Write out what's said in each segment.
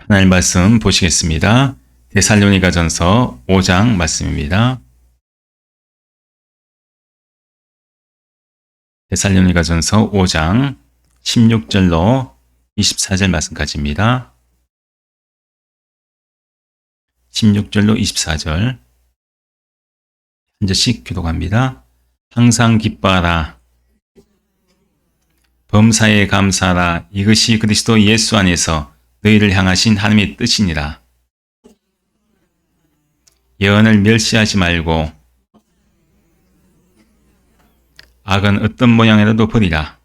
하나님 말씀 보시겠습니다. 데살로니가전서 5장 말씀입니다. 데살로니가전서 5장 16절로 24절 말씀까지입니다. 16절로 24절 한 절씩 기록합니다. 항상 기뻐하라. 범사에 감사하라. 이것이 그리스도 예수 안에서 너희를 향하신 하나님의 뜻이니라. 예언을 멸시하지 말고 악은 어떤 모양이라도 버리라.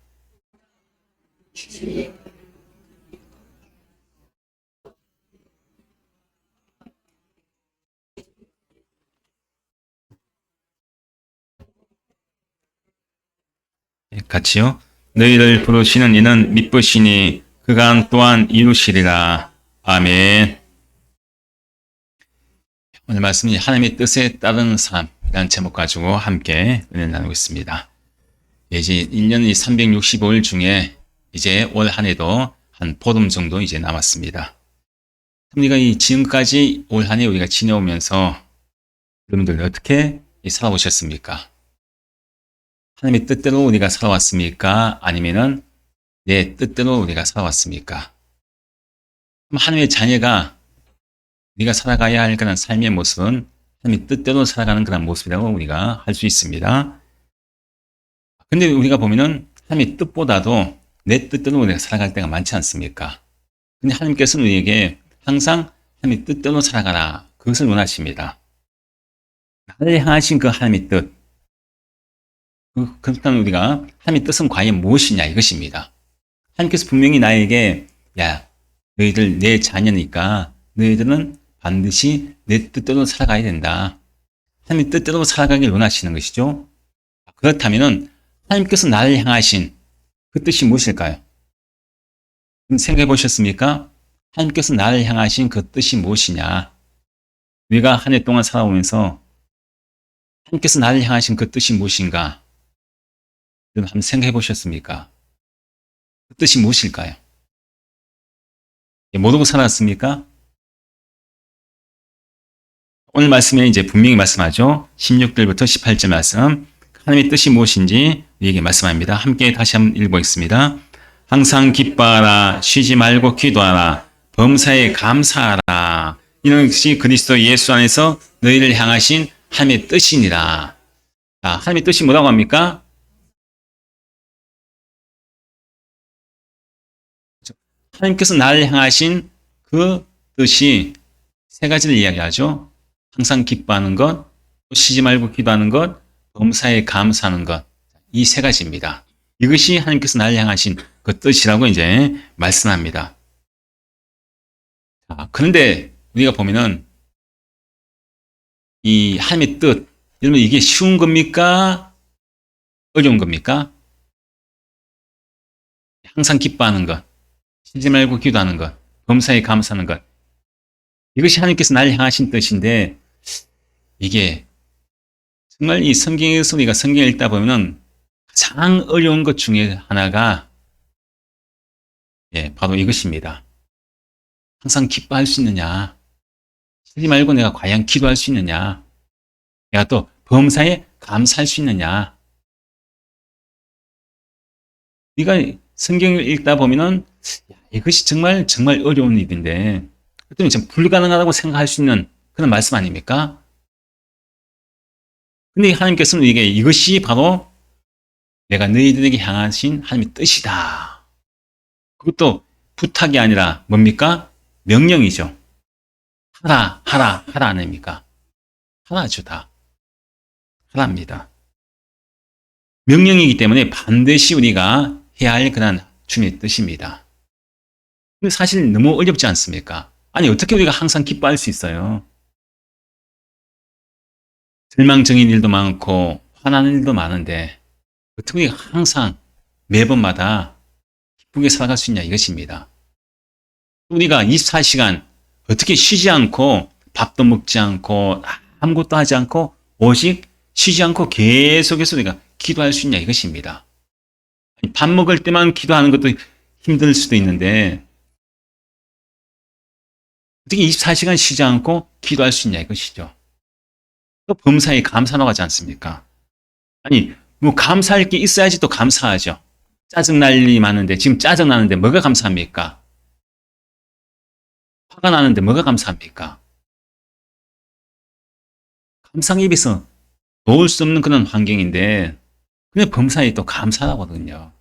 같이요. 너희를 부르시는 이는 미쁘시니 그간 또한 이루시리라. 아멘. 오늘 말씀이 하나님의 뜻에 따르는 삶이라는 제목 가지고 함께 은혜 나누고 있습니다. 이제 1년이 365일 중에 이제 올 한 해도 한 보름 정도 이제 남았습니다. 우리가 지금까지 올 한 해 우리가 지내오면서 여러분들 어떻게 살아오셨습니까? 하나님의 뜻대로 우리가 살아왔습니까? 아니면은 내 뜻대로 우리가 살아왔습니까? 그럼 하나님의 자녀가 우리가 살아가야 할 그런 삶의 모습은 하나님의 뜻대로 살아가는 그런 모습이라고 우리가 할 수 있습니다. 근데 우리가 보면은 하나님의 뜻보다도 내 뜻대로 우리가 살아갈 때가 많지 않습니까? 근데 하나님께서는 우리에게 항상 하나님의 뜻대로 살아가라. 그것을 원하십니다. 나를 향하신 그 하나님의 뜻. 그렇다면 우리가 하나님의 뜻은 과연 무엇이냐 이것입니다. 하나님께서 분명히 나에게 야 너희들 내 자녀니까 너희들은 반드시 내 뜻대로 살아가야 된다. 하나님의 뜻대로 살아가길 원하시는 것이죠. 그렇다면 하나님께서 나를 향하신 그 뜻이 무엇일까요? 생각해 보셨습니까? 하나님께서 나를 향하신 그 뜻이 무엇이냐? 우리가 한 해 동안 살아오면서 하나님께서 나를 향하신 그 뜻이 무엇인가? 여러분 한번 생각해 보셨습니까? 그 뜻이 무엇일까요? 모르고 살았습니까? 오늘 말씀에 이제 분명히 말씀하죠. 16절부터 18절 말씀. 하나님의 뜻이 무엇인지 우리에게 말씀합니다. 함께 다시 한번 읽어보겠습니다. 항상 기뻐하라. 쉬지 말고 기도하라. 범사에 감사하라. 이는 것이 그리스도 예수 안에서 너희를 향하신 하나님의 뜻이니라. 자, 하나님의 뜻이 뭐라고 합니까? 하나님께서 나를 향하신 그 뜻이 세 가지를 이야기하죠. 항상 기뻐하는 것, 쉬지 말고 기도하는 것, 범사에 감사하는 것. 이 세 가지입니다. 이것이 하나님께서 나를 향하신 그 뜻이라고 이제 말씀합니다. 자, 그런데 우리가 보면은 이 하나님의 뜻, 여러분 이게 쉬운 겁니까? 어려운 겁니까? 항상 기뻐하는 것, 쉬지 말고 기도하는 것, 범사에 감사하는 것. 이것이 하나님께서 나를 향하신 뜻인데 이게 정말 이 성경에서 우리가 성경을 읽다 보면은 가장 어려운 것 중에 하나가 바로 이것입니다. 항상 기뻐할 수 있느냐? 쉬지 말고 내가 과연 기도할 수 있느냐? 내가 또 범사에 감사할 수 있느냐? 우리가 성경을 읽다 보면은 이것이 정말 어려운 일인데 그랬더니 좀 불가능하다고 생각할 수 있는 그런 말씀 아닙니까? 근데 하나님께서는 이것이 바로 내가 너희들에게 향하신 하나님의 뜻이다. 그것도 부탁이 아니라 뭡니까? 명령이죠. 하라 아닙니까? 하라죠, 다. 하라입니다. 명령이기 때문에 반드시 우리가 해야 할 그런 주님의 뜻입니다. 근데 사실 너무 어렵지 않습니까? 아니, 어떻게 우리가 항상 기뻐할 수 있어요? 절망적인 일도 많고 화나는 일도 많은데 어떻게 우리가 항상 매번마다 기쁘게 살아갈 수 있냐 이것입니다. 우리가 24시간 어떻게 쉬지 않고 밥도 먹지 않고 아무것도 하지 않고 오직 쉬지 않고 계속해서 우리가 기도할 수 있냐 이것입니다. 밥 먹을 때만 기도하는 것도 힘들 수도 있는데 어떻게 24시간 쉬지 않고 기도할 수 있냐 이것이죠. 또 범사에 감사라고 하지 않습니까? 아니, 뭐 감사할 게 있어야지 또 감사하죠. 짜증날 일이 많은데, 지금 짜증나는데 뭐가 감사합니까? 화가 나는데 뭐가 감사합니까? 감상 입에서 놓을 수 없는 그런 환경인데, 근데 범사에 또 감사하거든요.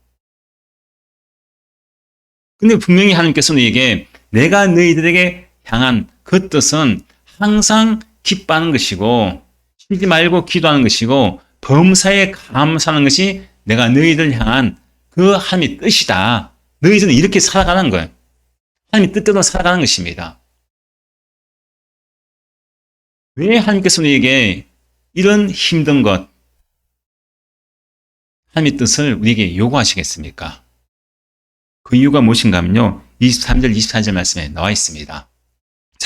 근데 분명히 하나님께서는 이게 내가 너희들에게 향한 그 뜻은 항상 기뻐하는 것이고, 쉬지 말고 기도하는 것이고, 범사에 감사하는 것이 내가 너희들 향한 그 하나님의 뜻이다. 너희들은 이렇게 살아가는 거예요. 하나님의 뜻대로 살아가는 것입니다. 왜 하나님께서는 이게 이런 힘든 것, 하나님의 뜻을 우리에게 요구하시겠습니까? 그 이유가 무엇인가 하면요. 23절, 24절 말씀에 나와 있습니다.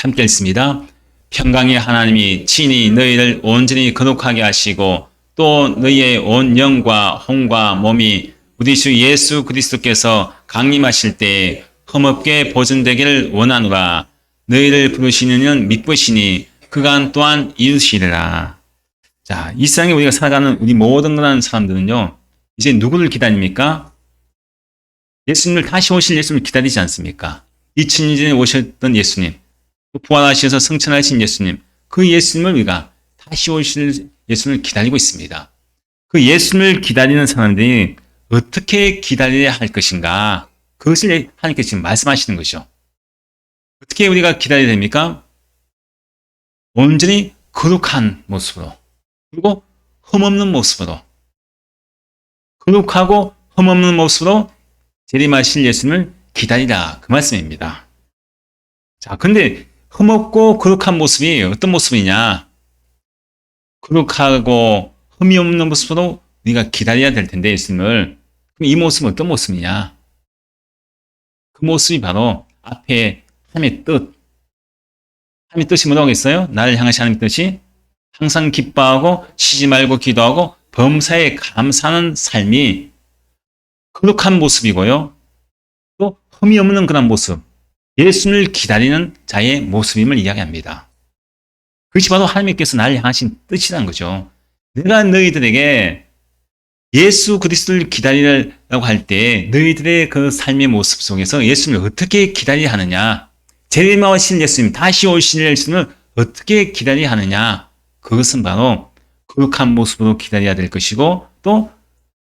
함께 읽습니다. 평강의 하나님이 친히 너희를 온전히 거룩하게 하시고 또 너희의 온 영과 혼과 몸이 우리 주 예수 그리스도께서 강림하실 때에 흠없게 보존되기를 원하노라. 너희를 부르시는 이는 미쁘시니 그간 또한 이루시리라. 자, 이 세상에 우리가 살아가는 우리 모든 사람들은요. 이제 누구를 기다립니까? 예수님을 다시 오실 예수님을 기다리지 않습니까? 2000년 전에 오셨던 예수님, 부활하셔서 성천하신 예수님, 그 예수님을 우리가 다시 오실 예수님을 기다리고 있습니다. 그 예수님을 기다리는 사람들이 어떻게 기다려야 할 것인가? 그것을 하나님께서 지금 말씀하시는 것이죠. 어떻게 우리가 기다려야 됩니까? 온전히 거룩한 모습으로, 그리고 흠없는 모습으로, 거룩하고 흠없는 모습으로 재림하실 예수님을 기다리라. 그 말씀입니다. 자, 근데 흠없고 거룩한 모습이 어떤 모습이냐? 거룩하고 흠이 없는 모습으로 우리가 기다려야 될 텐데 예수님을. 그럼 이 모습은 어떤 모습이냐? 그 모습이 바로 앞에 하나님의 뜻. 하나님의 뜻이 뭐라고 했어요? 나를 향하신 하나님의 뜻이 항상 기뻐하고 쉬지 말고 기도하고 범사에 감사하는 삶이 거룩한 모습이고요. 또 흠이 없는 그런 모습. 예수님을 기다리는 자의 모습임을 이야기합니다. 그것이 바로 하나님께서 나를 향하신 뜻이라는 거죠. 내가 너희들에게 예수 그리스도를 기다리라고 할 때 너희들의 그 삶의 모습 속에서 예수님을 어떻게 기다려야 하느냐, 재림하실 예수님, 다시 오실 예수님을 어떻게 기다려야 하느냐, 그것은 바로 거룩한 모습으로 기다려야 될 것이고 또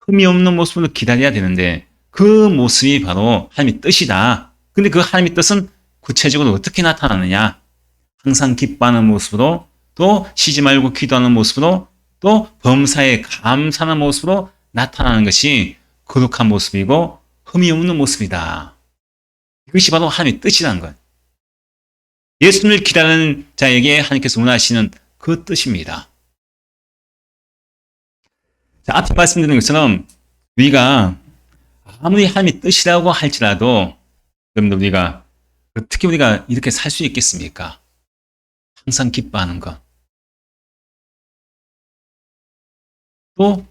흠이 없는 모습으로 기다려야 되는데 그 모습이 바로 하나님의 뜻이다. 근데 그 하나님의 뜻은 구체적으로 어떻게 나타나느냐, 항상 기뻐하는 모습으로, 또 쉬지 말고 기도하는 모습으로, 또 범사에 감사하는 모습으로 나타나는 것이 거룩한 모습이고 흠이 없는 모습이다. 이것이 바로 하나님의 뜻이라는 것. 예수님을 기다리는 자에게 하나님께서 원하시는 그 뜻입니다. 자, 앞에 말씀드린 것처럼 우리가 아무리 하나님의 뜻이라고 할지라도 여러분들 우리가 어떻게 우리가 이렇게 살 수 있겠습니까? 항상 기뻐하는 것. 또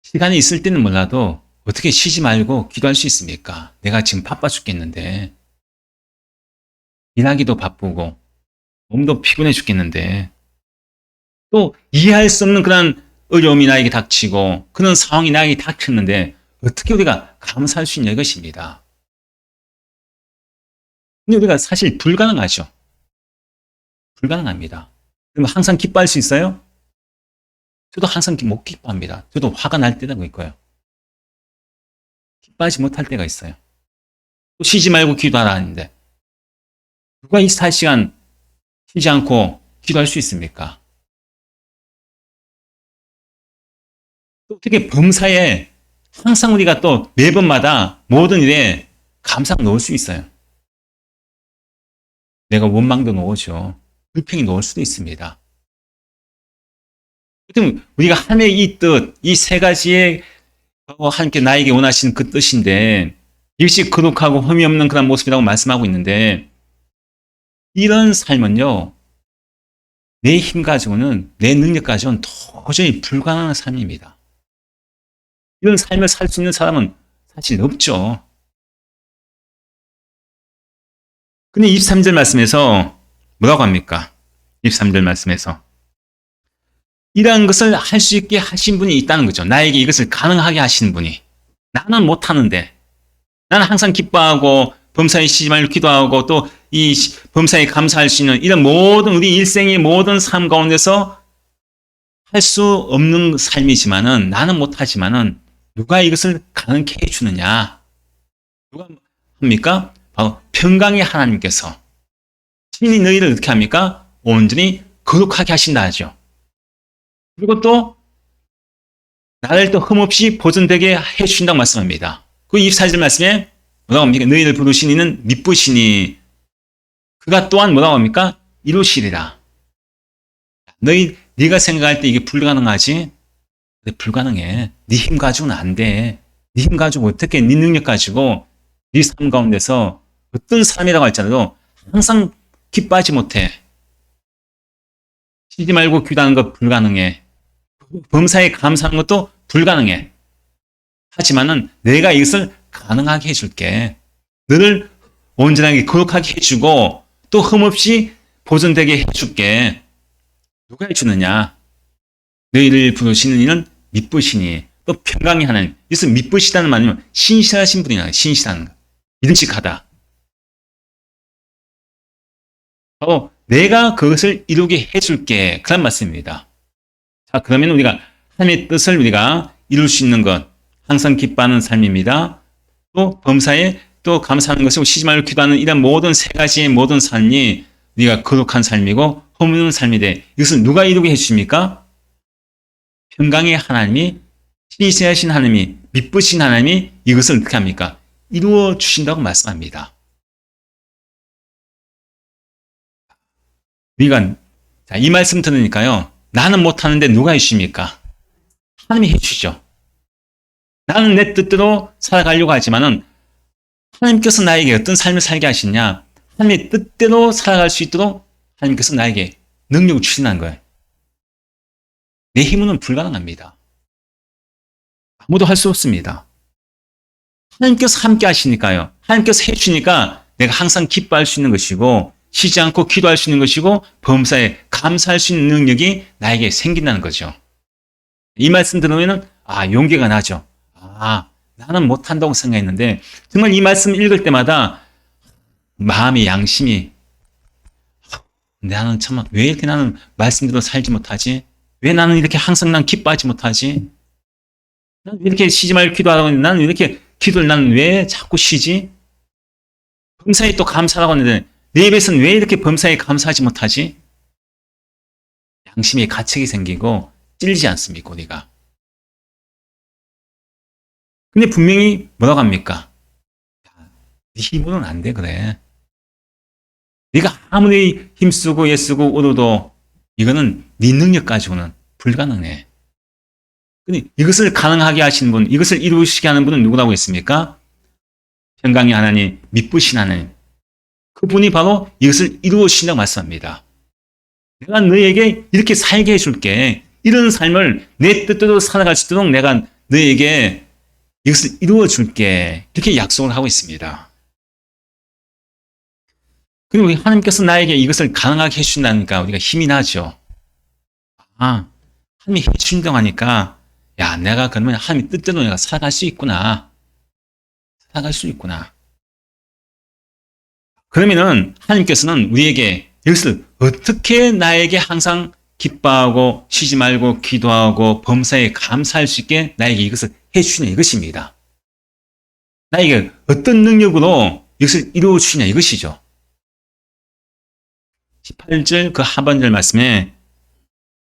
시간이 있을 때는 몰라도 어떻게 쉬지 말고 기도할 수 있습니까? 내가 지금 바빠 죽겠는데, 일하기도 바쁘고 몸도 피곤해 죽겠는데, 또 이해할 수 없는 그런 어려움이 나에게 닥치고 그런 상황이 나에게 닥쳤는데 어떻게 우리가 감사할 수 있냐 이것입니다. 근데 우리가 사실 불가능하죠. 불가능합니다. 그럼 항상 기뻐할 수 있어요? 저도 항상 못 기뻐합니다. 저도 화가 날 때가 있고요. 기뻐하지 못할 때가 있어요. 또 쉬지 말고 기도하라 하는데 누가 24시간 쉬지 않고 기도할 수 있습니까? 또 어떻게 범사에 항상 우리가 또 매번마다 모든 일에 감사가 놓을 수 있어요. 내가 원망도 놓으죠. 불평이 놓을 수도 있습니다. 우리가 하나님의 이 뜻, 이 세 가지의 하나님께 나에게 원하시는 그 뜻인데 이것이 거룩하고 흠이 없는 그런 모습이라고 말씀하고 있는데 이런 삶은요, 내 힘 가지고는, 내 능력 가지고는 도저히 불가능한 삶입니다. 이런 삶을 살 수 있는 사람은 사실 없죠. 근데 23절 말씀에서 뭐라고 합니까? 23절 말씀에서. 이러한 것을 할 수 있게 하신 분이 있다는 거죠. 나에게 이것을 가능하게 하시는 분이. 나는 못하는데. 나는 항상 기뻐하고 범사에 시집을 기도하고 또 이 범사에 감사할 수 있는 이런 모든 우리 일생의 모든 삶 가운데서 할 수 없는 삶이지만은 나는 못하지만은 누가 이것을 가능케 해주느냐? 누가 합니까? 바로 평강의 하나님께서. 신이 너희를 어떻게 합니까? 온전히 거룩하게 하신다 하죠. 그리고 또 나를 또 흠없이 보존되게 해주신다고 말씀합니다. 그 24절 말씀에 뭐라고 합니까? 너희를 부르신 이는 미쁘시니 그가 또한 뭐라고 합니까? 이루시리라. 네가 생각할 때 이게 불가능하지? 근데 불가능해. 네 힘 가지고는 안 돼. 네 힘 가지고 어떻게 네 능력 가지고 네 삶 가운데서 어떤 삶이라고 할지라도 항상 기뻐하지 못해. 쉬지 말고 기도하는 것 불가능해. 범사에 감사하는 것도 불가능해. 하지만은 내가 이것을 가능하게 해줄게. 너를 온전하게 거룩하게 해주고 또 흠없이 보존되게 해줄게. 누가 해주느냐? 너희를 부르시는 이는 미쁘시니 또 평강의 하나님. 이것은 미쁘시다는 말이면 신실하신 분이나 신실한 것. 믿음직하다. 바로 내가 그것을 이루게 해줄게. 그런 말씀입니다. 자, 그러면 우리가 하나님의 뜻을 우리가 이룰 수 있는 것, 항상 기뻐하는 삶입니다. 또 범사에 또 감사하는 것이고 쉬지 말고 기도하는 이런 모든 세 가지의 모든 삶이 우리가 거룩한 삶이고 허물없는 삶이 돼. 이것은 누가 이루게 해주십니까? 평강의 하나님이, 신실하신 하나님이, 미쁘신 하나님이 이것을 어떻게 합니까? 이루어 주신다고 말씀합니다. 우리가 이 말씀 들으니까요. 나는 못하는데 누가 해주십니까? 하나님이 해주시죠. 나는 내 뜻대로 살아가려고 하지만은 하나님께서 나에게 어떤 삶을 살게 하시냐? 하나님의 뜻대로 살아갈 수 있도록 하나님께서 나에게 능력을 주신다는 거예요. 내 힘으로는 불가능합니다. 아무도 할 수 없습니다. 하나님께서 함께 하시니까요. 하나님께서 해주시니까 내가 항상 기뻐할 수 있는 것이고 쉬지 않고 기도할 수 있는 것이고 범사에 감사할 수 있는 능력이 나에게 생긴다는 거죠. 이 말씀 들으면 용기가 나죠. 나는 못한다고 생각했는데 정말 이 말씀 읽을 때마다 마음의 양심이 나는 참 왜 이렇게 나는 말씀대로 살지 못하지? 왜 나는 이렇게 항상 난 기뻐하지 못하지? 나는 왜 이렇게 쉬지 말고 기도하라고 했는데 나는 왜 이렇게 기도를 나는 왜 자꾸 쉬지? 범사에 또 감사하라고 했는데 내 입에서는 왜 이렇게 범사에 감사하지 못하지? 양심의 가책이 생기고 찔리지 않습니까, 우리가? 근데 분명히 뭐라고 합니까? 네 힘으로는 안 돼, 그래. 네가 아무리 힘쓰고 애쓰고 얻어도 이거는 네 능력 가지고는 불가능해. 근데 이것을 가능하게 하시는 분, 이것을 이루시게 하는 분은 누구라고 했습니까? 평강의 하나님, 미쁘신 하나님. 그분이 바로 이것을 이루어 주신다고 말씀합니다. 내가 너에게 이렇게 살게 해줄게. 이런 삶을 내 뜻대로 살아갈 수 있도록 내가 너에게 이것을 이루어 줄게. 이렇게 약속을 하고 있습니다. 그리고 하나님께서 나에게 이것을 가능하게 해주신다니까 우리가 힘이 나죠. 하나님이 해주신다고 하니까 내가 그러면 하나님 뜻대로 내가 살아갈 수 있구나. 살아갈 수 있구나. 그러면은 하나님께서는 우리에게 이것을 어떻게 나에게 항상 기뻐하고 쉬지 말고 기도하고 범사에 감사할 수 있게 나에게 이것을 해주시냐 이것입니다. 나에게 어떤 능력으로 이것을 이루어 주시냐 이것이죠. 18절 그 하반절 말씀에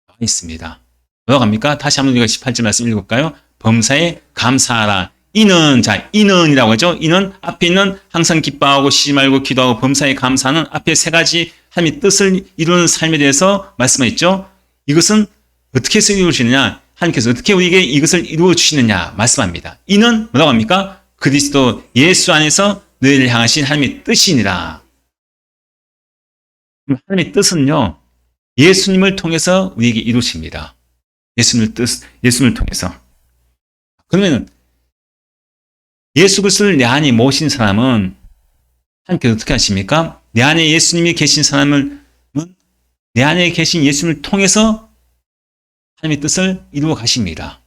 나와 있습니다. 뭐라고 합니까? 다시 한번 우리가 18절 말씀 읽어볼까요? 범사에 감사하라. 이는이라고 하죠. 이는 앞에 있는 항상 기뻐하고 쉬지 말고 기도하고 범사에 감사하는 앞에 세 가지 하나님의 뜻을 이루는 삶에 대해서 말씀하셨죠. 이것은 어떻게 해서 이루어지느냐? 하나님께서 어떻게 우리에게 이것을 이루어 주시느냐 말씀합니다. 이는 뭐라고 합니까? 그리스도 예수 안에서 너희를 향하신 하나님의 뜻이니라. 하나님의 뜻은요, 예수님을 통해서 우리에게 이루십니다. 예수님을 통해서. 그러면 예수 그리스도를 내 안에 모신 사람은 하나님께서 어떻게 하십니까? 내 안에 예수님이 계신 사람을 내 안에 계신 예수님을 통해서 하나님의 뜻을 이루어 가십니다.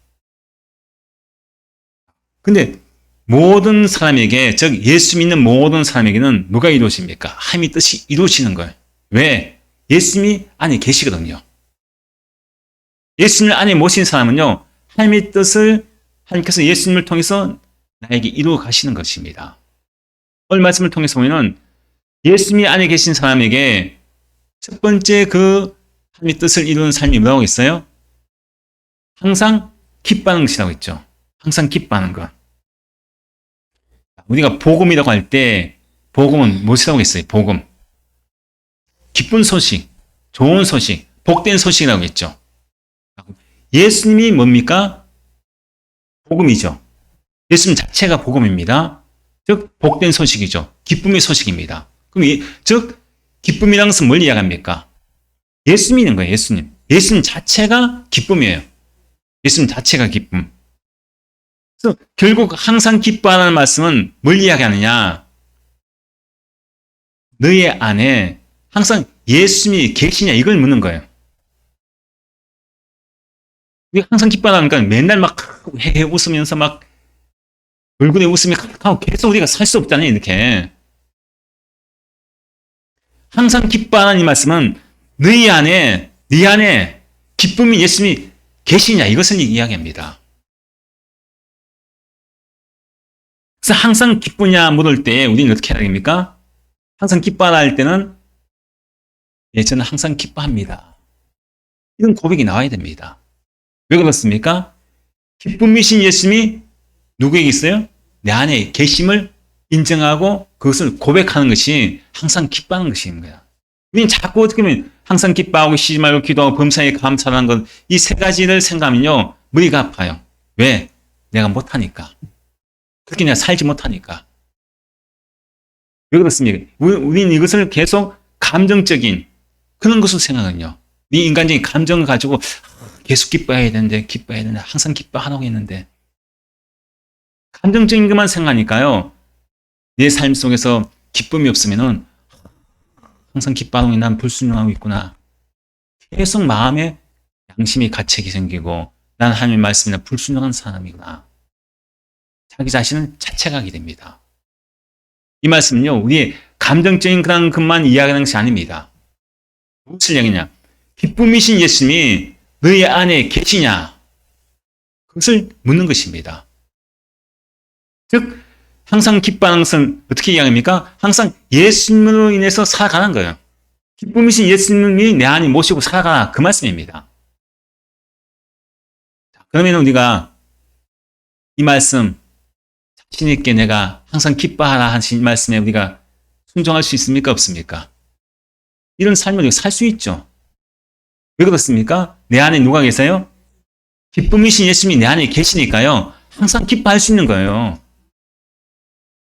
근데 모든 사람에게, 즉 예수 믿는 모든 사람에게는 누가 이루어집니까? 하나님의 뜻이 이루어지는 거예요. 왜? 예수님이 안에 계시거든요. 예수님을 안에 모신 사람은요, 하나님의 뜻을 하나님께서 예수님을 통해서 나에게 이루어 가시는 것입니다. 오늘 말씀을 통해서 보면 예수님이 안에 계신 사람에게 첫 번째 그 하나님의 뜻을 이루는 삶이 뭐라고 했어요? 항상 기뻐하는 것이라고 했죠. 항상 기뻐하는 것. 우리가 복음이라고 할 때 복음은 무엇이라고 했어요? 복음. 기쁜 소식, 좋은 소식, 복된 소식이라고 했죠. 예수님이 뭡니까? 복음이죠. 예수님 자체가 복음입니다. 즉 복된 소식이죠. 기쁨의 소식입니다. 그럼 즉 기쁨이라는 것은 뭘 이야기합니까? 예수님이 있는 거예요. 예수님. 예수님 자체가 기쁨이에요. 예수님 자체가 기쁨. 그래서 결국 항상 기뻐하라는 말씀은 뭘 이야기하느냐? 너의 안에 항상 예수님이 계시냐 이걸 묻는 거예요. 우리가 항상 기뻐하니까 맨날 막 웃으면서 막 얼굴에 웃음이 가득하고 계속 우리가 살 수 없잖아요. 이렇게. 항상 기뻐하는 이 말씀은 너희 안에, 네 안에 기쁨이 예수님이 계시냐 이것을 이야기합니다. 그래서 항상 기쁘냐 물을 때 우리는 어떻게 해야 됩니까? 항상 기뻐하라 할 때는 저는 항상 기뻐합니다. 이런 고백이 나와야 됩니다. 왜 그렇습니까? 기쁨이신 예수님이 누구에게 있어요? 내 안에 계심을 인정하고 그것을 고백하는 것이 항상 기뻐하는 것인 거야. 우리는 자꾸 어떻게 보면 항상 기뻐하고 쉬지 말고 기도하고 범사에 감사하는 것, 이 세 가지를 생각하면요, 머리가 아파요. 왜? 내가 못하니까. 그렇게 내가 살지 못하니까. 왜 그렇습니까? 우리는 이것을 계속 감정적인 그런 것으로 생각하거든요. 네 인간적인 감정을 가지고 계속 기뻐해야 되는데, 항상 기뻐하라고 했는데. 감정적인 것만 생각하니까요, 내 삶 속에서 기쁨이 없으면은 항상 기뻐하고 난 불순종하고 있구나. 계속 마음에 양심이 가책이 생기고 난 하나님의 말씀이나 불순종한 사람이구나. 자기 자신을 자책하게 됩니다. 이 말씀은요, 우리의 감정적인 그런 것만 이야기하는 것이 아닙니다. 무엇을 이야기냐? 기쁨이신 예수님이 너희 안에 계시냐? 그것을 묻는 것입니다. 즉, 항상 기뻐하는 것은 어떻게 이야기합니까? 항상 예수님으로 인해서 살아가는 거예요. 기쁨이신 예수님이 내 안에 모시고 살아가라. 그 말씀입니다. 그러면 우리가 이 말씀, 자신 있게 내가 항상 기뻐하라 하신 말씀에 우리가 순종할 수 있습니까? 없습니까? 이런 삶을 우리가 살 수 있죠. 왜 그렇습니까? 내 안에 누가 계세요? 기쁨이신 예수님이 내 안에 계시니까요. 항상 기뻐할 수 있는 거예요.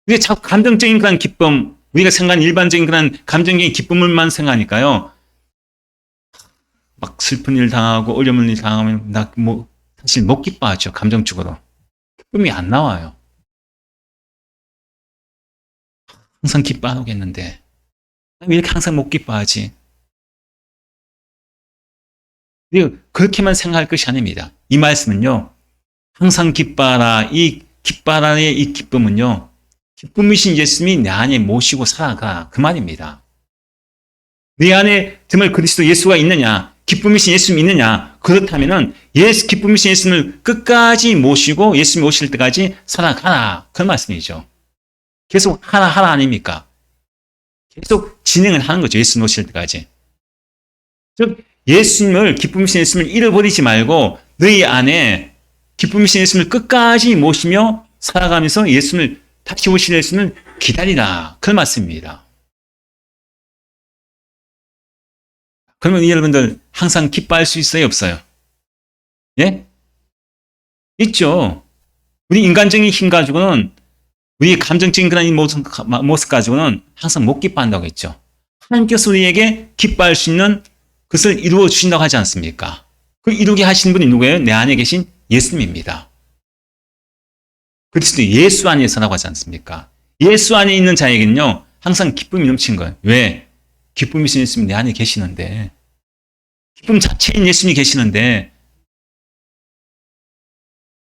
우리가 자꾸 감정적인 그런 기쁨, 우리가 생각하는 일반적인 그런 감정적인 기쁨을만 생각하니까요. 막 슬픈 일 당하고 어려운 일 당하면 사실 못 기뻐하죠. 감정적으로. 기쁨이 안 나와요. 항상 기뻐하고 했는데 왜 이렇게 항상 못 기뻐하지? 그렇게만 생각할 것이 아닙니다. 이 말씀은요. 항상 기뻐하라. 이 기뻐하라의 이 기쁨은요. 기쁨이신 예수님이 내 안에 모시고 살아가. 그 말입니다. 내 안에 정말 그리스도 예수가 있느냐? 기쁨이신 예수님이 있느냐? 그렇다면은 기쁨이신 예수님을 끝까지 모시고 예수님이 오실 때까지 살아가라. 그런 말씀이죠. 계속 하라 아닙니까? 계속 진행을 하는 거죠. 예수님 오실 때까지. 즉 기쁨이신 예수님을 잃어버리지 말고 너희 안에 기쁨이신 예수님을 끝까지 모시며 살아가면서 예수님을 다시 오실 예수님을 기다리라. 그런 말씀입니다. 그러면 여러분들 항상 기뻐할 수 있어요? 없어요? 예? 있죠. 우리 인간적인 힘 가지고는 우리 감정적인 그런 모습 가지고는 항상 못 기뻐한다고 했죠. 하나님께서 우리에게 기뻐할 수 있는 그것을 이루어 주신다고 하지 않습니까? 그 이루게 하시는 분이 누구예요? 내 안에 계신 예수님입니다. 그리스도 예수 안에서라고 하지 않습니까? 예수 안에 있는 자에게는요, 항상 기쁨이 넘치는 거예요. 왜? 기쁨이신 예수님이 내 안에 계시는데, 기쁨 자체인 예수님이 계시는데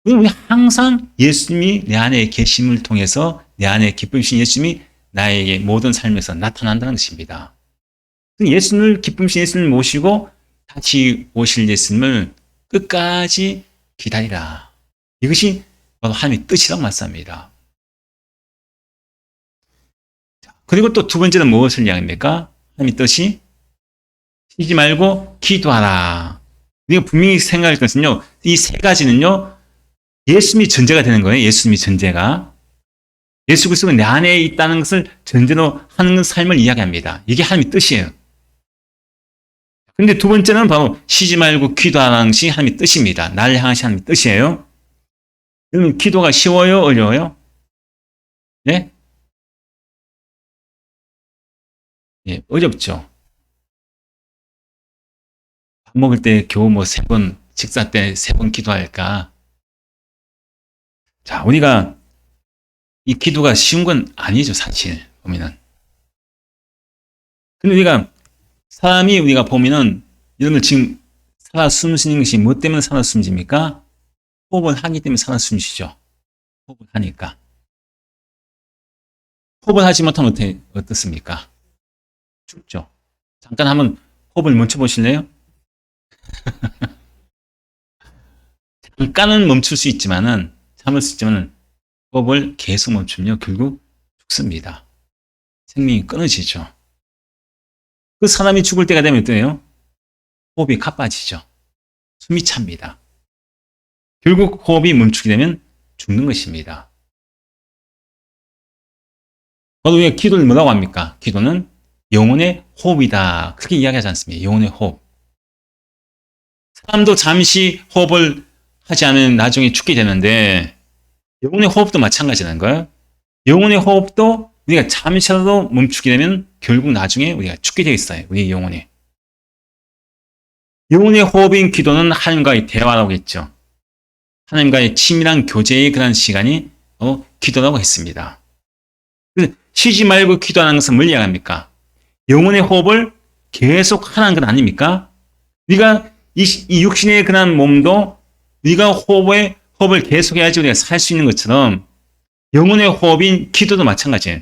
우리 항상 예수님이 내 안에 계심을 통해서 내 안에 기쁨이신 예수님이 나에게 모든 삶에서 나타난다는 것입니다. 예수님을 기쁨이신 예수님을 모시고 다시 오실 예수님을 끝까지 기다리라. 이것이 바로 하나님의 뜻이라고 말씀합니다. 그리고 또 두 번째는 무엇을 이야기합니까? 하나님의 뜻이 쉬지 말고 기도하라. 우리가 분명히 생각할 것은요. 이 세 가지는요. 예수님이 전제가 되는 거예요. 예수님이 전제가. 예수 그리스도가 내 안에 있다는 것을 전제로 하는 삶을 이야기합니다. 이게 하나님의 뜻이에요. 근데 두 번째는 바로 쉬지 말고 기도하라는 것이 하나님의 뜻입니다. 나를 향하신 하나님의 뜻이에요. 그러면 기도가 쉬워요? 어려워요? 네? 예, 어렵죠. 밥 먹을 때 겨우 뭐 3번, 식사 때 3번 기도할까? 자, 우리가 이 기도가 쉬운 건 아니죠, 사실, 보면은. 근데 우리가 보면은, 여러분 지금 살아 숨쉬는 것이 뭐 때문에 살아 숨집니까? 호흡을 하기 때문에 살아 숨쉬죠. 호흡을 하니까. 호흡을 하지 못하면 어떻습니까? 죽죠. 잠깐 한번 호흡을 멈춰 보실래요? 잠깐은 멈출 수 있지만은, 참을 수 있지만은, 호흡을 계속 멈추면요, 결국 죽습니다. 생명이 끊어지죠. 그 사람이 죽을 때가 되면 어때요? 호흡이 가빠지죠. 숨이 찹니다. 결국 호흡이 멈추게 되면 죽는 것입니다. 우리가 기도를 뭐라고 합니까? 기도는 영혼의 호흡이다. 그렇게 이야기하지 않습니까? 영혼의 호흡. 사람도 잠시 호흡을 하지 않으면 나중에 죽게 되는데 영혼의 호흡도 마찬가지라는 거예요. 영혼의 호흡도 우리가 잠시라도 멈추게 되면 결국 나중에 우리가 죽게 되어 있어요. 우리의 영혼이. 영혼의 호흡인 기도는 하나님과의 대화라고 했죠. 하나님과의 친밀한 교제의 그런 시간이 기도라고 했습니다. 쉬지 말고 기도하는 것은 뭘 이야기합니까? 영혼의 호흡을 계속 하라는 건 아닙니까? 우리가 이 육신의 그런 몸도 우리가 호흡을 계속해야지 우리가 살 수 있는 것처럼 영혼의 호흡인 기도도 마찬가지예요.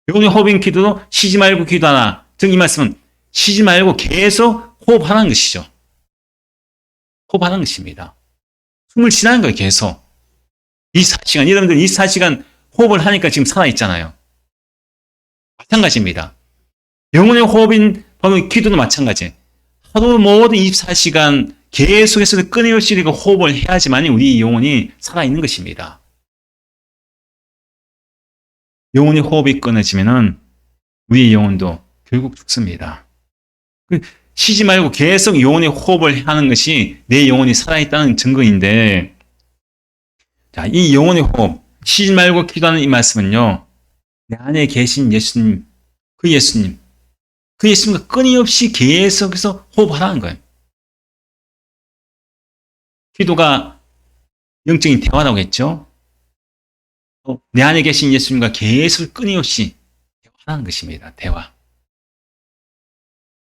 영혼의 호흡인 기도도 쉬지 말고 기도하라. 즉 이 말씀은 쉬지 말고 계속 호흡하라는 것이죠. 호흡하라는 것입니다. 숨을 쉬라는 거예요. 계속. 24시간. 여러분들 24시간 호흡을 하니까 지금 살아있잖아요. 마찬가지입니다. 영혼의 호흡인 바로 기도도 마찬가지예요. 하루 모두 24시간 계속해서 끊임없이 우리가 호흡을 해야지만 우리 영혼이 살아있는 것입니다. 영혼의 호흡이 끊어지면은 우리의 영혼도 결국 죽습니다. 쉬지 말고 계속 영혼의 호흡을 하는 것이 내 영혼이 살아있다는 증거인데, 자, 이 영혼의 호흡, 쉬지 말고 기도하는 이 말씀은요, 내 안에 계신 예수님, 그 예수님과 끊임없이 계속해서 호흡하라는 거예요. 기도가 영적인 대화라고 했죠. 내 안에 계신 예수님과 계속 끊임없이 대화하는 것입니다. 대화.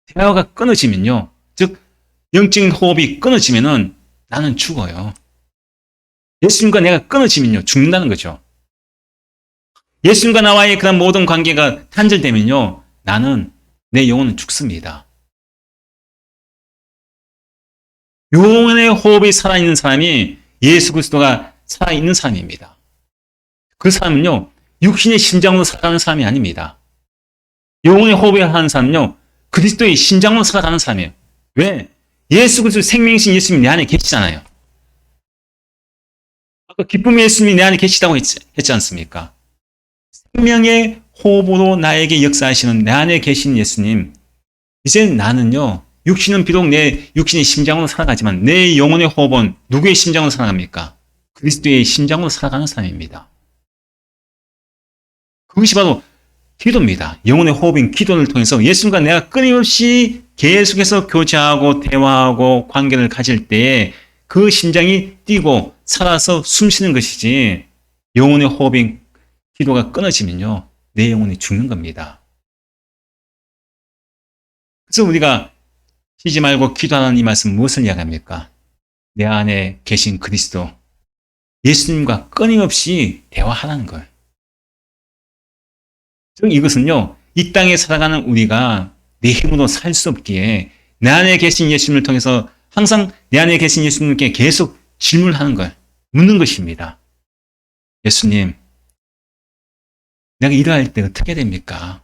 대화가 끊어지면요. 즉 영적인 호흡이 끊어지면은 나는 죽어요. 예수님과 내가 끊어지면요. 죽는다는 거죠. 예수님과 나와의 그런 모든 관계가 단절되면요. 내 영혼은 죽습니다. 영혼의 호흡이 살아있는 사람이 예수 그리스도가 살아있는 사람입니다. 그 사람은요, 육신의 심장으로 살아가는 사람이 아닙니다. 영혼의 호흡을 하는 사람은요, 그리스도의 심장으로 살아가는 사람이에요. 왜? 예수 그리스도 생명이신 예수님이 내 안에 계시잖아요. 아까 기쁨의 예수님이 내 안에 계시다고 했지 않습니까? 생명의 호흡으로 나에게 역사하시는 내 안에 계신 예수님. 이제 나는요, 육신은 비록 내 육신의 심장으로 살아가지만 내 영혼의 호흡은 누구의 심장으로 살아갑니까? 그리스도의 심장으로 살아가는 사람입니다. 그것이 바로 기도입니다. 영혼의 호흡인 기도를 통해서 예수님과 내가 끊임없이 계속해서 교제하고 대화하고 관계를 가질 때에 그 심장이 뛰고 살아서 숨쉬는 것이지, 영혼의 호흡인 기도가 끊어지면요, 내 영혼이 죽는 겁니다. 그래서 우리가 쉬지 말고 기도하는 이 말씀 무엇을 이야기합니까? 내 안에 계신 그리스도, 예수님과 끊임없이 대화하라는 거예요. 즉 이것은요, 이 땅에 살아가는 우리가 내 힘으로 살 수 없기에 내 안에 계신 예수님을 통해서 항상 내 안에 계신 예수님께 계속 질문하는 걸, 묻는 것입니다. 예수님, 내가 일할 때 어떻게 됩니까?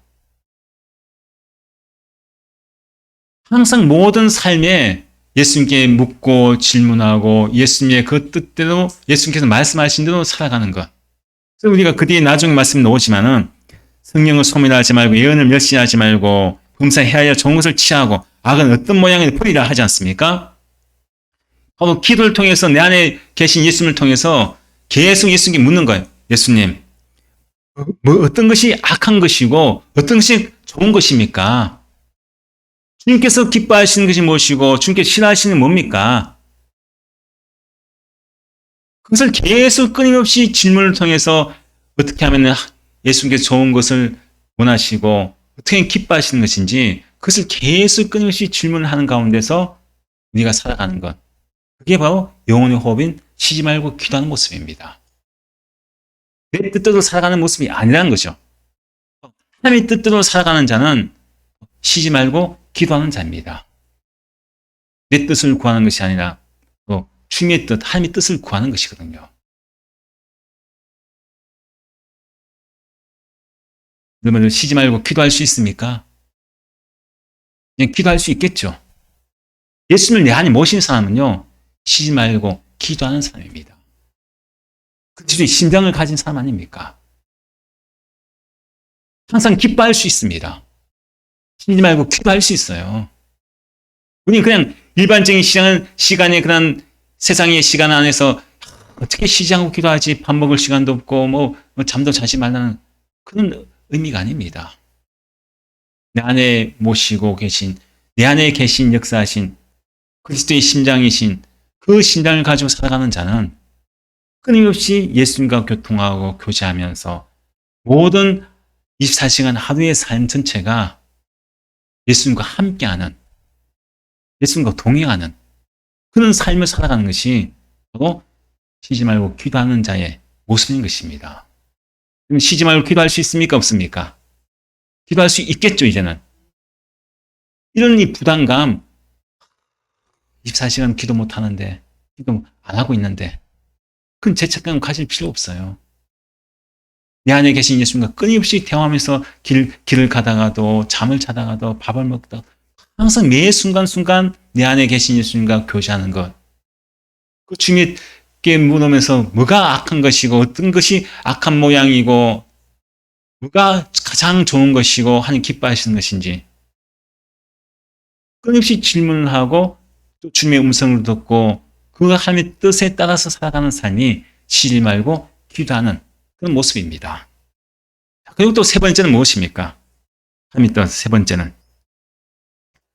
항상 모든 삶에 예수님께 묻고 질문하고 예수님의 그 뜻대로 예수님께서 말씀하신 대로 살아가는 것. 그래서 우리가 그 뒤에 나중에 말씀 나오지만은 성령을 소멸하지 말고 예언을 멸시하지 말고 범사해야 좋은 것을 취하고 악은 어떤 모양의 버리라 하지 않습니까? 바로 기도를 통해서 내 안에 계신 예수님을 통해서 계속 예수님께 묻는 거예요. 예수님, 어떤 것이 악한 것이고 어떤 것이 좋은 것입니까? 주님께서 기뻐하시는 것이 무엇이고 주님께서 싫어하시는 게 뭡니까? 그것을 계속 끊임없이 질문을 통해서 어떻게 하면 예수님께서 좋은 것을 원하시고 어떻게 기뻐하시는 것인지 그것을 계속 끊임없이 질문을 하는 가운데서 우리가 살아가는 것. 그게 바로 영혼의 호흡인 쉬지 말고 기도하는 모습입니다. 내 뜻대로 살아가는 모습이 아니라는 거죠. 하나님의 뜻대로 살아가는 자는 쉬지 말고 기도하는 자입니다. 내 뜻을 구하는 것이 아니라 또 주님의 뜻, 하나님의 뜻을 구하는 것이거든요. 여러분들 쉬지 말고 기도할 수 있습니까? 그냥 기도할 수 있겠죠. 예수님을 내 안에 모신 사람은요, 쉬지 말고 기도하는 사람입니다. 그 심장을 가진 사람 아닙니까? 항상 기뻐할 수 있습니다. 쉬지 말고 기도할 수 있어요. 우리는 그냥 일반적인 시간에 그런 세상의 시간 안에서 어떻게 쉬지 않고 기도하지? 밥 먹을 시간도 없고 뭐 잠도 자지 말라는 그런 의미가 아닙니다. 내 안에 모시고 계신, 내 안에 계신 역사하신 그리스도의 심장이신 그 심장을 가지고 살아가는 자는 끊임없이 예수님과 교통하고 교제하면서 모든 24시간 하루의 삶 전체가 예수님과 함께하는, 예수님과 동행하는 그런 삶을 살아가는 것이 바로 쉬지 말고 기도하는 자의 모습인 것입니다. 그럼 쉬지 말고 기도할 수 있습니까? 없습니까? 기도할 수 있겠죠, 이제는. 이런 이 부담감, 24시간 기도 못 하는데, 기도 안 하고 있는데, 그건 죄책감 가질 필요 없어요. 내 안에 계신 예수님과 끊임없이 대화하면서 길을 가다가도, 잠을 자다가도, 밥을 먹다가, 항상 매 순간순간 내 안에 계신 예수님과 교제하는 것. 그 주님께 물으면서 뭐가 악한 것이고, 어떤 것이 악한 모양이고, 뭐가 가장 좋은 것이고, 하나님 기뻐하시는 것인지. 끊임없이 질문을 하고, 또 주님의 음성을 듣고, 그 하나님의 뜻에 따라서 살아가는 삶이 쉬지 말고 기도하는 그런 모습입니다. 그리고 또 세 번째는 무엇입니까? 하나님의 뜻, 세 번째는.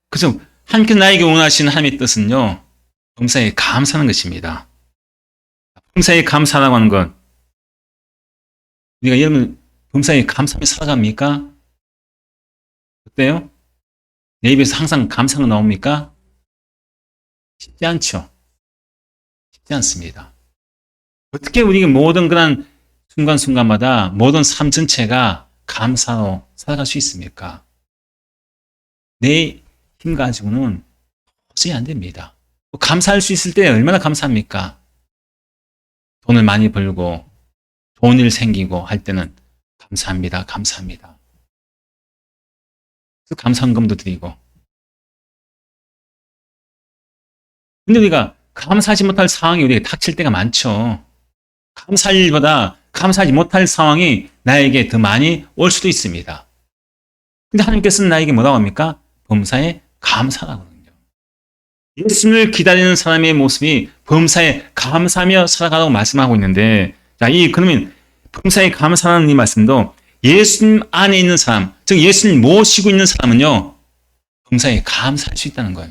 그래서 하나님께서 나에게 원하시는 하나님의 뜻은요, 범사에 감사하는 것입니다. 범사에 감사라고 하는 것, 우리가 여러분 범사에 감사하며 살아갑니까? 어때요? 내 입에서 항상 감사가 나옵니까? 쉽지 않죠. 쉽지 않습니다. 어떻게 우리가 모든 그런 순간순간마다 모든 삶 전체가 감사로 살아갈 수 있습니까? 내 힘 가지고는 도저히 안 됩니다. 감사할 수 있을 때 얼마나 감사합니까? 돈을 많이 벌고 좋은 일 생기고 할 때는 감사합니다. 감사합니다. 그래서 감사헌금도 드리고. 근데 우리가 감사하지 못할 상황이 우리에게 닥칠 때가 많죠. 감사할 일보다 감사하지 못할 상황이 나에게 더 많이 올 수도 있습니다. 근데 하나님께서는 나에게 뭐라고 합니까? 범사에 감사라고 하거든요. 예수님을 기다리는 사람의 모습이 범사에 감사하며 살아가라고 말씀하고 있는데, 자, 그러면 범사에 감사하는 이 말씀도 예수님 안에 있는 사람, 즉 예수님 모시고 있는 사람은요, 범사에 감사할 수 있다는 거예요.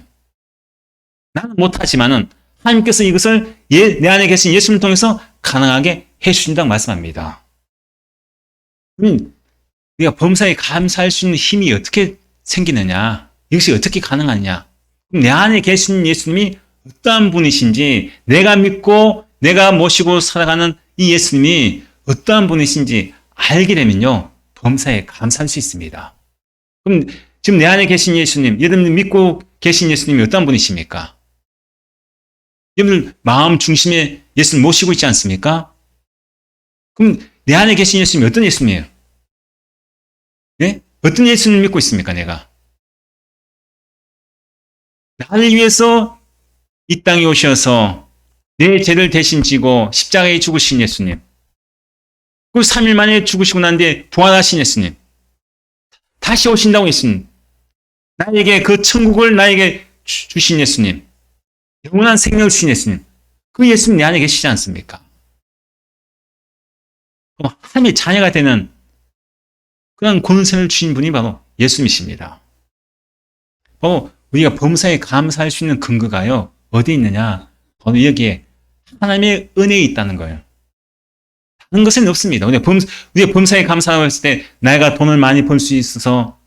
나는 못하지만은 하나님께서 이것을 내 안에 계신 예수님을 통해서 가능하게 해주신다고 말씀합니다. 그러면 우리가 범사에 감사할 수 있는 힘이 어떻게 생기느냐? 이것이 어떻게 가능하냐? 내 안에 계신 예수님이 어떠한 분이신지, 내가 믿고 내가 모시고 살아가는 이 예수님이 어떠한 분이신지 알게 되면요, 범사에 감사할 수 있습니다. 그럼 지금 내 안에 계신 예수님, 여러분 믿고 계신 예수님이 어떠한 분이십니까? 여러분 마음 중심에 예수님 모시고 있지 않습니까? 그럼 내 안에 계신 예수님이 어떤 예수님이에요? 네? 어떤 예수님 믿고 있습니까, 내가? 나를 위해서 이 땅에 오셔서 내 죄를 대신 지고 십자가에 죽으신 예수님. 그 3일 만에 죽으시고 난 뒤에 부활하신 예수님. 다시 오신다고 예수님. 나에게 그 천국을 나에게 주신 예수님. 영원한 생명을 주신 예수님. 그 예수님 내 안에 계시지 않습니까? 하나님의 자녀가 되는 그런 권세를 주신 분이 바로 예수님이십니다. 우리가 범사에 감사할 수 있는 근거가요, 어디 있느냐? 바로 여기에 하나님의 은혜에 있다는 거예요. 다른 것은 없습니다. 우리가 범사에 감사하고 했을 때 내가 돈을 많이 벌 수 있어서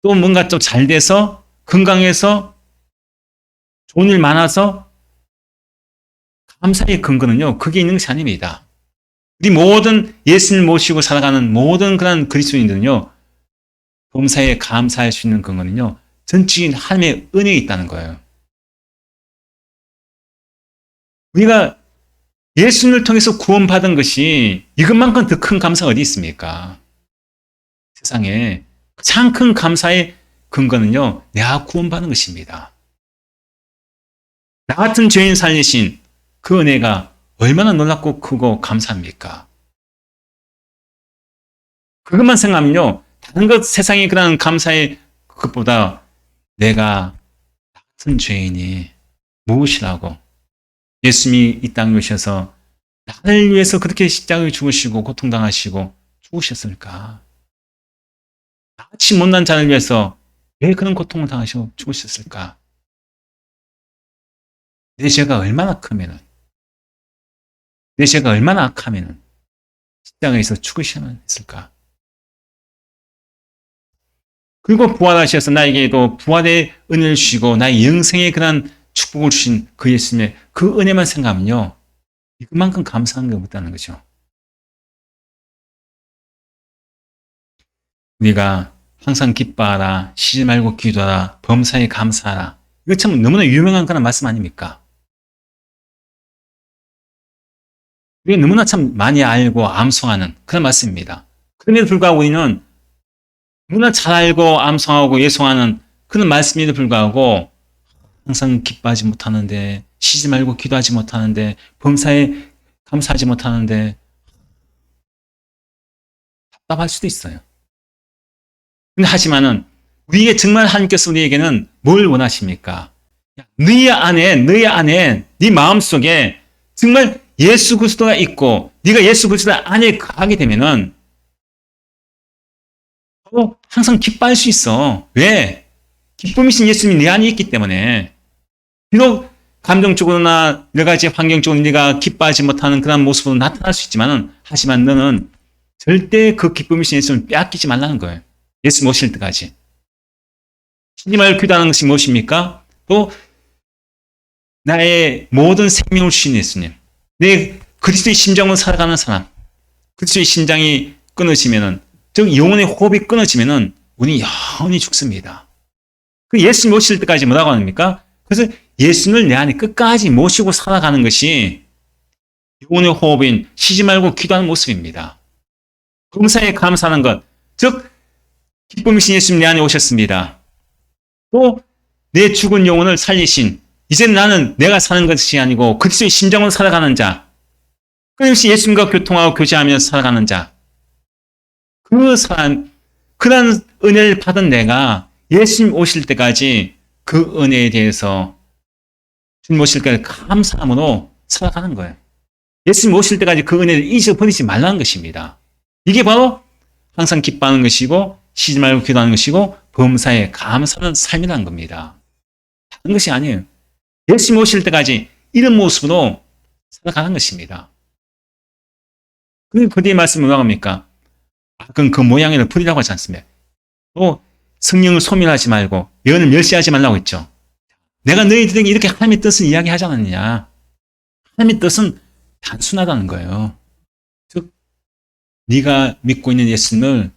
또 뭔가 좀 잘 돼서 건강해서 좋은 일 많아서 감사의 근거는요, 그게 있는 것이 아닙니다. 우리 모든 예수님을 모시고 살아가는 모든 그런 그리스도인들은요, 범사에 감사할 수 있는 근거는요, 전적인 하나님의 은혜에 있다는 거예요. 우리가 예수님을 통해서 구원받은 것이 이것만큼 더 큰 감사가 어디 있습니까? 세상에 가장 큰 감사의 근거는요, 내가 구원받은 것입니다. 나 같은 죄인 살리신 그 은혜가 얼마나 놀랍고 크고 감사합니까? 그것만 생각하면요, 다른 것 세상의 그런 감사의 그것보다 내가 나 같은 죄인이 무엇이라고 예수님이 이 땅에 오셔서 나를 위해서 그렇게 십자가에 죽으시고 고통당하시고 죽으셨을까? 나같이 못난 자를 위해서 왜 그런 고통을 당하시고 죽으셨을까? 내 죄가 얼마나 크면은, 내 죄가 얼마나 악하면은 십자가에서 죽으셔야 했을까? 그리고 부활하셔서 나에게도 부활의 은혜를 주시고 나의 영생의 그런 축복을 주신 그 예수님의 그 은혜만 생각하면요, 이것만큼 감사한 게 없다는 거죠. 우리가 항상 기뻐하라, 쉬지 말고 기도하라, 범사에 감사하라. 이거 참 너무나 유명한 그런 말씀 아닙니까? 우리가 너무나 참 많이 알고 암송하는 그런 말씀입니다. 그럼에도 불구하고 우리는 너무나 잘 알고 암송하고 예송하는 그런 말씀에도 불구하고 항상 기뻐하지 못하는데, 쉬지 말고 기도하지 못하는데, 범사에 감사하지 못하는데 답답할 수도 있어요. 근데 하지만은 우리에게 정말 하나님께서 우리에게는 뭘 원하십니까? 너희 안에 네 마음속에 정말 예수 그리스도가 있고 네가 예수 그리스도 안에 거하게 되면은 항상 기뻐할 수 있어. 왜? 기쁨이신 예수님이 네 안에 있기 때문에. 비록 감정적으로나 여러 가지 환경적으로 네가 기뻐하지 못하는 그런 모습으로 나타날 수 있지만은, 하지만 너는 절대 그 기쁨이신 예수님을 빼앗기지 말라는 거예요. 예수 모실 때까지. 쉬지 말고 기도하는 것이 무엇입니까? 또 나의 모든 생명을 주신 예수님. 내 그리스도의 심정으로 살아가는 사람. 그리스도의 심장이 끊어지면은, 즉 영혼의 호흡이 끊어지면은 우리 영원히 죽습니다. 그 예수님 모실 때까지 뭐라고 합니까? 그래서 예수님을 내 안에 끝까지 모시고 살아가는 것이 영혼의 호흡인 쉬지 말고 기도하는 모습입니다. 범사에 감사하는 것, 즉 기쁨이신 예수님 내 안에 오셨습니다. 또 내 죽은 영혼을 살리신, 이제 나는 내가 사는 것이 아니고 그리스도의 심정으로 살아가는 자, 끊임없이 예수님과 교통하고 교제하며 살아가는 자, 그 사람, 그런 은혜를 받은 내가 예수님 오실 때까지 그 은혜에 대해서 주님 오실 때까지 감사함으로 살아가는 거예요. 예수님 오실 때까지 그 은혜를 잊어버리지 말라는 것입니다. 이게 바로 항상 기뻐하는 것이고 쉬지 말고 기도하는 것이고 범사에 감사하는 삶이라는 겁니다. 다른 것이 아니에요. 예수님 오실 때까지 이런 모습으로 살아가는 것입니다. 그 뒤에 말씀은 뭐라고 합니까? 그건 그 모양을 버리라고 하지 않습니다. 또 성령을 소멸하지 말고 예언을 멸시하지 말라고 했죠. 내가 너희들에게 이렇게 하나님의 뜻을 이야기하지 않았느냐. 하나님의 뜻은 단순하다는 거예요. 즉 네가 믿고 있는 예수님을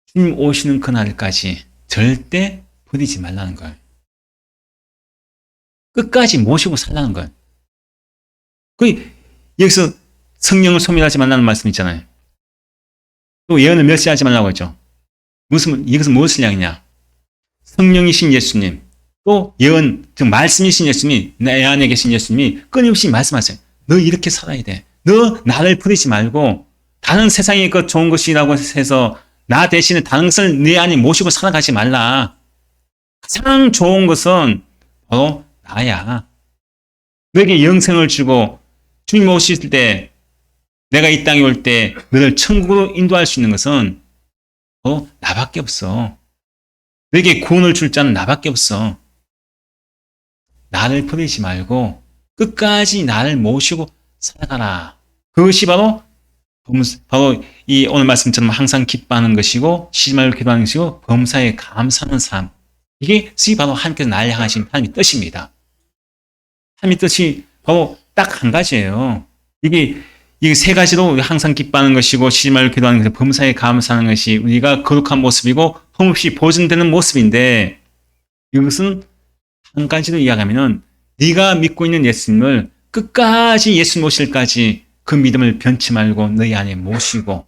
주님 오시는 그날까지 절대 버리지 말라는 거예요. 끝까지 모시고 살라는 거예요. 여기서 성령을 소멸하지 말라는 말씀 있잖아요. 또 예언을 멸시하지 말라고 했죠. 이것은 무엇을 이야기냐? 성령이신 예수님, 또 예언, 즉 말씀이신 예수님이, 내 안에 계신 예수님이 끊임없이 말씀하세요. 너 이렇게 살아야 돼. 너 나를 버리지 말고 다른 세상의 것 좋은 것이라고 해서 나 대신에 다른 것을 네 안에 모시고 살아가지 말라. 가장 좋은 것은 바로 나야. 너에게 영생을 주고 주님 오실 때, 내가 이 땅에 올 때 너를 천국으로 인도할 수 있는 것은 나밖에 없어. 너에게 구원을 줄 자는 나밖에 없어. 나를 버리지 말고 끝까지 나를 모시고 살아가라. 그것이 바로 이 오늘 말씀처럼 항상 기뻐하는 것이고 쉬지 말고 기도하는 것이고 범사에 감사하는 삶. 이게 바로 하나님께서 나를 향하신 하나님의 뜻입니다. 하나님의 뜻이 바로 딱 한 가지예요. 이게 세 가지로 항상 기뻐하는 것이고 쉬지 말고 기도하는 것이고 범사에 감사하는 것이 우리가 거룩한 모습이고 흠없이 보존되는 모습인데, 이것은 한 가지로 이야기하면은 네가 믿고 있는 예수님을 끝까지 예수 모실까지 그 믿음을 변치 말고 너희 안에 모시고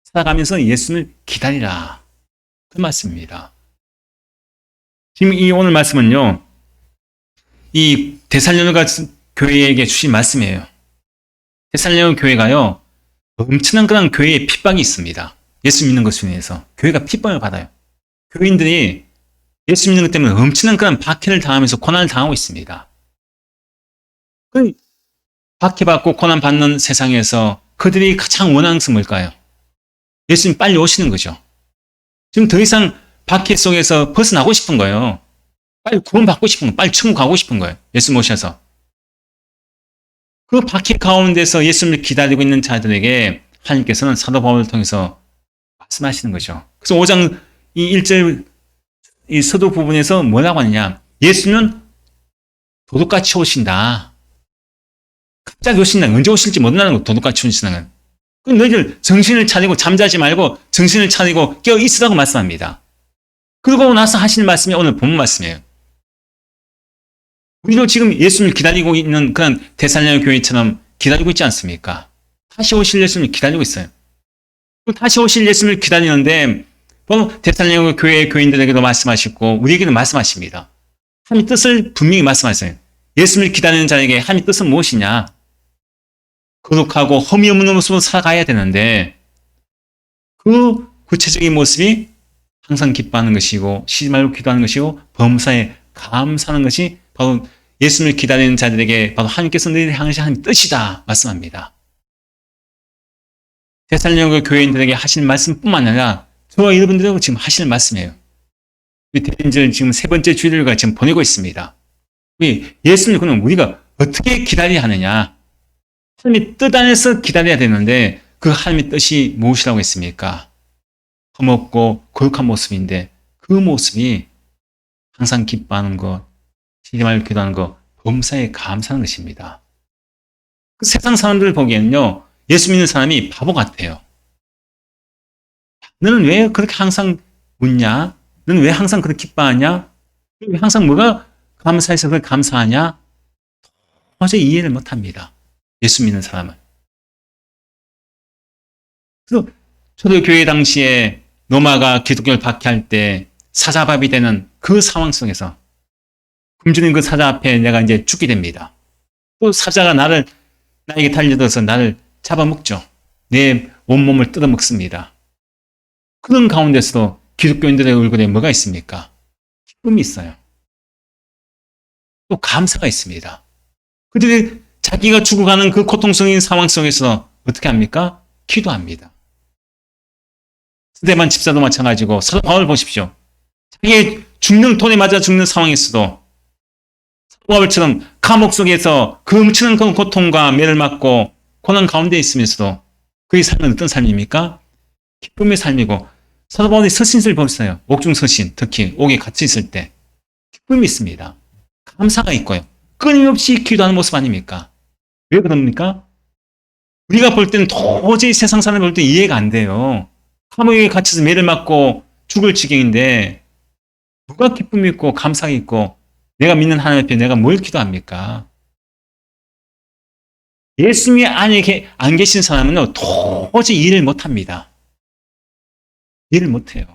살아가면서 예수님을 기다리라. 그 말씀입니다. 지금 이 오늘 말씀은요, 이 데살로니가 교회에게 주신 말씀이에요. 데살로니가 교회가요, 엄청난 그런 교회의 핍박이 있습니다. 예수 믿는 것으로 인해서 교회가 핍박을 받아요. 교인들이 예수 믿는 것 때문에 엄청난 그런 박해를 당하면서 고난을 당하고 있습니다. 그 박해받고 고난받는 세상에서 그들이 가장 원하는 것은 뭘까요? 예수님 빨리 오시는 거죠. 지금 더 이상 박해 속에서 벗어나고 싶은 거예요. 빨리 구원받고 싶은 거예요. 빨리 천국 가고 싶은 거예요. 예수 모셔서. 그 박해 가운데서 예수님을 기다리고 있는 자들에게 하나님께서는 사도 바울을 통해서 말씀하시는 거죠. 그래서 5장 이 1절 이 서두 부분에서 뭐라고 하느냐? 예수는 도둑같이 오신다. 갑자기 오신다. 언제 오실지 모른다는 거. 도둑같이 오신다는 건. 그럼 너희들 정신을 차리고 잠자지 말고 정신을 차리고 깨어 있으라고 말씀합니다. 그러고 나서 하시는 말씀이 오늘 본문 말씀이에요. 우리도 지금 예수님을 기다리고 있는 그런 데살로니가 교회처럼 기다리고 있지 않습니까? 다시 오실 예수님을 기다리고 있어요. 다시 오실 예수님을 기다리는데 바로 데살로니가 교회의 교인들에게도 말씀하시고 우리에게도 말씀하십니다. 하나님의 뜻을 분명히 말씀하세요. 예수님을 기다리는 자에게 하나님의 뜻은 무엇이냐? 거룩하고 흠이 없는 모습으로 살아가야 되는데 그 구체적인 모습이 항상 기뻐하는 것이고 쉬지 말고 기도하는 것이고 범사에 감사하는 것이 바로 예수님을 기다리는 자들에게 바로 하나님께서 너희를 향하신 하나님의 뜻이다 말씀합니다. 데살로니가 교회인들에게 하시는 말씀뿐만 아니라 저와 여러분들에게 지금 하시는 말씀이에요. 우리 대인절 지금 세 번째 주일을 지금 보내고 있습니다. 예수님 그럼 우리가 어떻게 기다려야 하느냐? 하나님의 뜻 안에서 기다려야 되는데 그 하나님의 뜻이 무엇이라고 했습니까? 흠없고 거룩한 모습인데 그 모습이 항상 기뻐하는 것, 쉬지 말고 기도하는 것, 범사에 감사하는 것입니다. 그 세상 사람들 보기에는요, 예수 믿는 사람이 바보 같아요. 너는 왜 그렇게 항상 웃냐? 너는 왜 항상 그렇게 기뻐하냐? 왜 항상 뭐가 감사해서 그걸 감사하냐? 도저히 이해를 못합니다. 예수 믿는 사람은. 그래서 초대교회 당시에 로마가 기독교를 박해할 때 사자밥이 되는 그 상황 속에서 굶주린 그 사자 앞에 내가 이제 죽게 됩니다. 또 사자가 나에게 달려들어서 나를 잡아먹죠. 내 온몸을 뜯어먹습니다. 그런 가운데서도 기독교인들의 얼굴에 뭐가 있습니까? 기쁨이 있어요. 또 감사가 있습니다. 그들이 자기가 죽어가는 그 고통스러운 상황 속에서 어떻게 합니까? 기도합니다. 스데반 집사도 마찬가지고 사도 바울 보십시오. 자기의 죽는 돈에 맞아 죽는 상황에서도 사도 바울처럼 감옥 속에서 그 엄청난 그 고통과 매를 맞고 고난 가운데 있으면서도 그의 삶은 어떤 삶입니까? 기쁨의 삶이고 사도 바울의 서신을 보셨어요. 옥중 서신, 특히 옥에 갇혀 있을 때 기쁨이 있습니다. 감사가 있고요. 끊임없이 기도하는 모습 아닙니까? 왜 그럽니까? 우리가 볼 때는 도저히 세상 사람이 볼 때 이해가 안 돼요. 감옥에 갇혀서 매를 맞고 죽을 지경인데 누가 기쁨이 있고 감사가 있고 내가 믿는 하나님 앞에 내가 뭘 기도합니까? 예수님이 안에 안 계신 사람은 도저히 일을 못합니다. 일을 못해요.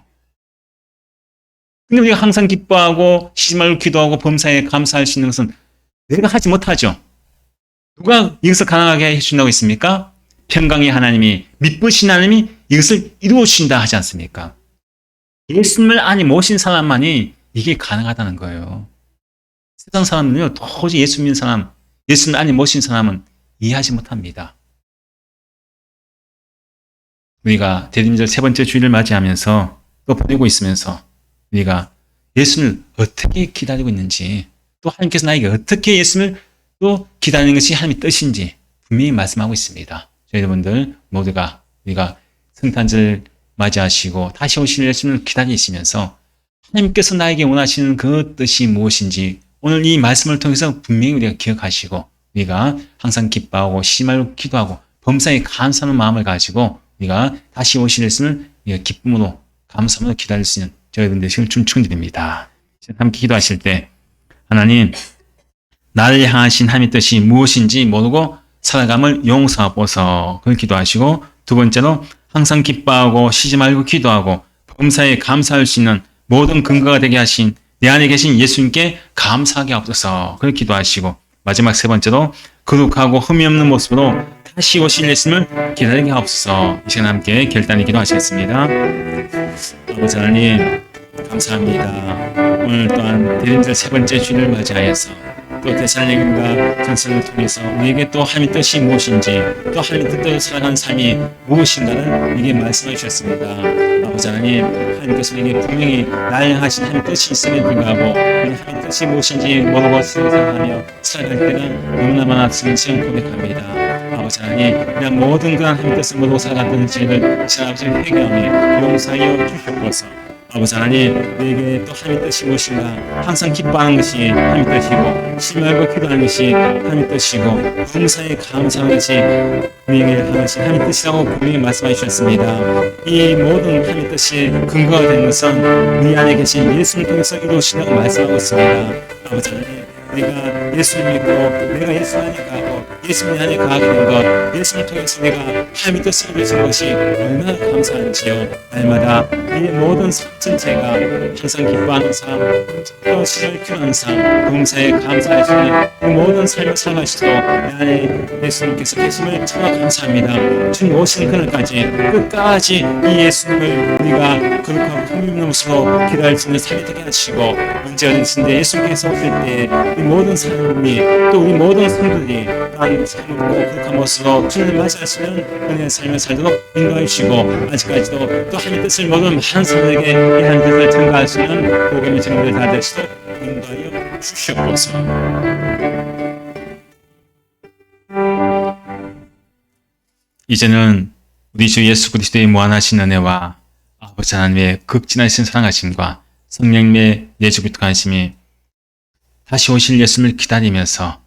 근데 우리가 항상 기뻐하고 쉬지 말고 기도하고 범사에 감사할 수 있는 것은 내가 하지 못하죠. 누가 이것을 가능하게 해준다고 했습니까? 평강의 하나님이, 믿으신 하나님이 이것을 이루어 주신다 하지 않습니까? 예수님을 안에 모신 사람만이 이게 가능하다는 거예요. 세상 사람은요, 도저히 예수 믿는 사람, 예수님 안에 모신 사람은 이해하지 못합니다. 우리가 대림절 세 번째 주일을 맞이하면서 또 보내고 있으면서 우리가 예수님을 어떻게 기다리고 있는지, 또 하나님께서 나에게 어떻게 예수님을 또 기다리는 것이 하나님의 뜻인지 분명히 말씀하고 있습니다. 저희 여러분들 모두가 우리가 성탄절 맞이하시고 다시 오실 예수님을 기다리시면서 하나님께서 나에게 원하시는 그 뜻이 무엇인지 오늘 이 말씀을 통해서 분명히 우리가 기억하시고 우리가 항상 기뻐하고 쉬지 말고 기도하고 범사에 감사하는 마음을 가지고 우리가 다시 오실 예수님을 기쁨으로 감사함으로 기다릴 수 있는 저희 여러분들 시간을 좀 축원드립니다. 함께 기도하실 때 하나님 나를 향하신 하나님의 뜻이 무엇인지 모르고 살아감을 용서하옵소서 그걸 기도하시고 두 번째로 항상 기뻐하고 쉬지 말고 기도하고 범사에 감사할 수 있는 모든 근거가 되게 하신 내 안에 계신 예수님께 감사하게 하옵소서 그걸 기도하시고 마지막 세 번째로 거룩하고 흠이 없는 모습으로 다시 오실 예수님을 기다리게 하옵소서 이 시간 함께 결단히 기도하시겠습니다. 아버지 하나님 감사합니다. 오늘 또한 대림절 세 번째 주일을 맞이하여서 또 데살로니가 전설을 통해서 우리에게 또 하나님의 뜻이 무엇인지 또 하나님의 뜻대로 살아가는 삶이 무엇인가를 우리에게 말씀해 주셨습니다. 아버지 하나님 하나님께서 우리에게 분명히 나를 향하신 하나님의 뜻이 있음에 불구하고 우리 하나님의 뜻이 무엇인지 모르고 생각하며 살아갈 때가 너무나 많았음을 지금 고백합니다. 아버지 하나님 그냥 모든 그런 하나님의 뜻을 모르고 살아갔던 죄를 제 아버지 회개하며 용서하여 주시옵소서. 아버지 하나님 우리에게 또 하나님의 뜻이 무엇인가 항상 기뻐하는 것이 하나님의 뜻이고 쉬지 말고 기도하는 것이 하나님의 뜻이고 범사에 감사하는 것이 우리에게 하나님 하나님의 뜻이라고 분명히 말씀해 주셨습니다. 이 모든 하나님의 뜻이 근거가 된 것은 우리 안에 계신 예수를 통해서 이루어진다고 말씀하고 있습니다. 아버지 하나님 우리가 예수를 믿고 내가 예수 안에 가고 예수님 안에 가게 된 것 예수를 통해서 내가 하나님의 뜻을 이루어진 것이 얼마나 감사한지요. 날마다 이 모든 전체가 항상 기뻐하는 삶 또 시절 기도하는 삶 범사에 감사하시는 그 모든 삶을 살아가시도록 내 안에 예수님께서 계심을 참아 감사합니다. 주님 오시는 그날까지 끝까지 이 예수님을 우리가 거룩하고 흠 없는 모습으로 기다릴 수 있는 삶이 되게 하시고 언제 어디든지 예수님께서 오실 때 이 모든 삶이 또 우리 모든 성도들이 난 삶을 거룩한 모습으로 주님을 맞이하시는 은혜의 삶을 살도록 인도해 주시고 아직까지도 또 하나님의 뜻을 모든 많은 사람에게 이 하나님의 뜻을 전가할 수 있는 복음의 증거를 다 되시도록 인도하여 주시옵소서. 이제는 우리 주 예수 그리스도의 무한하신 은혜와 아버지 하나님의 극진하신 사랑하심과 성령님의 내주부터 관심이 다시 오실 예수님을 기다리면서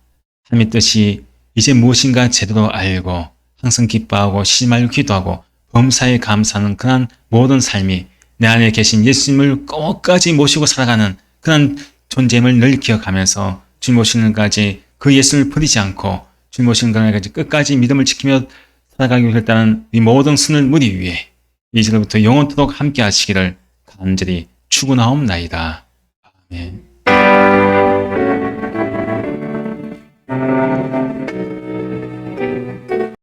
하나님의 뜻이 이제 무엇인가 제대로 알고 항상 기뻐하고 쉬지 말고 기도하고 범사에 감사하는 그런 모든 삶이 내 안에 계신 예수님을 끝까지 모시고 살아가는 그런 존재임을 늘 기억하면서 주님 오시는 날까지 그 예수님을 버리지 않고 주님 오시는 날까지 끝까지 믿음을 지키며 살아가기 위해서는 이 모든 선을 무리 위해 이제부터 영원토록 함께 하시기를 간절히 축원하옵나이다. 아멘.